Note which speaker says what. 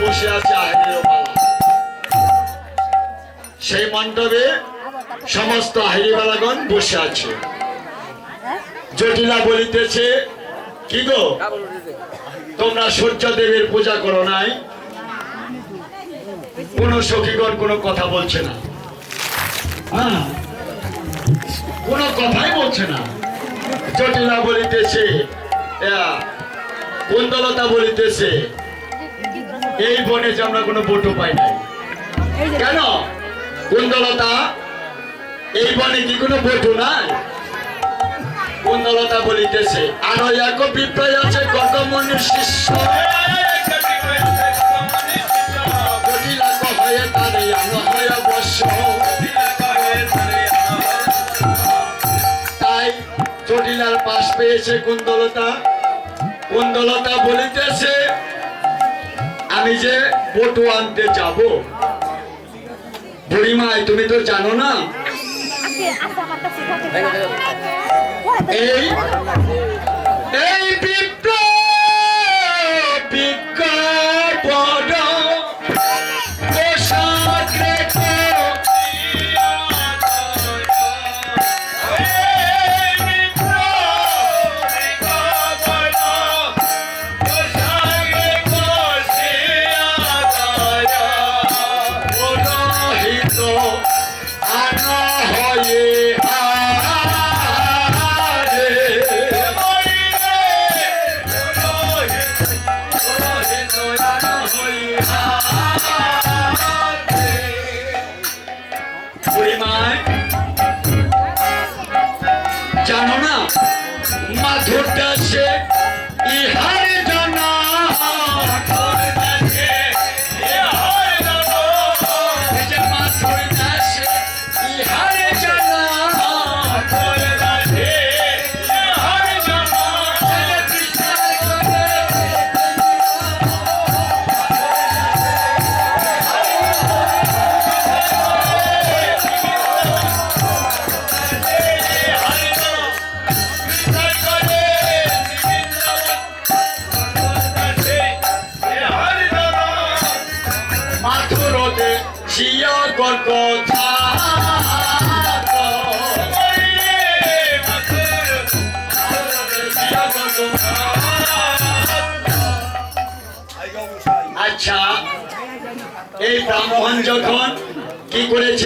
Speaker 1: বসে আছে আহিরের পালা। সেই মণ্ডপে সমস্ত আহিরিবালাগণ বসে আছে। জটিলা বলিতেছে, কি গো তোমরা সূর্যদেবের পূজা করো নাই? কোন সখীগণ কোনো কথা বলছে না, কোন কথাই বলছে না। জটিলা বলিতেছে, কুন্দলতা বলিতেছে, এই বনে যে আমরা কোনো বটু পাই নাই। কেন কুন্দলতা, এই বনে কি কোনো বটু নাই? কুন্দলতা বলিতেছে, আরো এক বিপ্লয় আছে গগমনির শিষ্য, হয়ে তারে আনো হয়ে বর্ষ। তাই জটিলার পাশ পেয়েছে কুন্দলতা। কুন্দলতা বলিতেছে, আমি যে বটু আনতে যাব। বুড়িমাই তুমি তো জানো না, এই জানো না মাধুর দাসে ইহার জানা, মাধুর দাসে ইহার জানা, মাধুর দাসে ইহার জানা। শিয়া কথা আচ্ছা, এই ব্রাহ্মণ যখন কি করেছে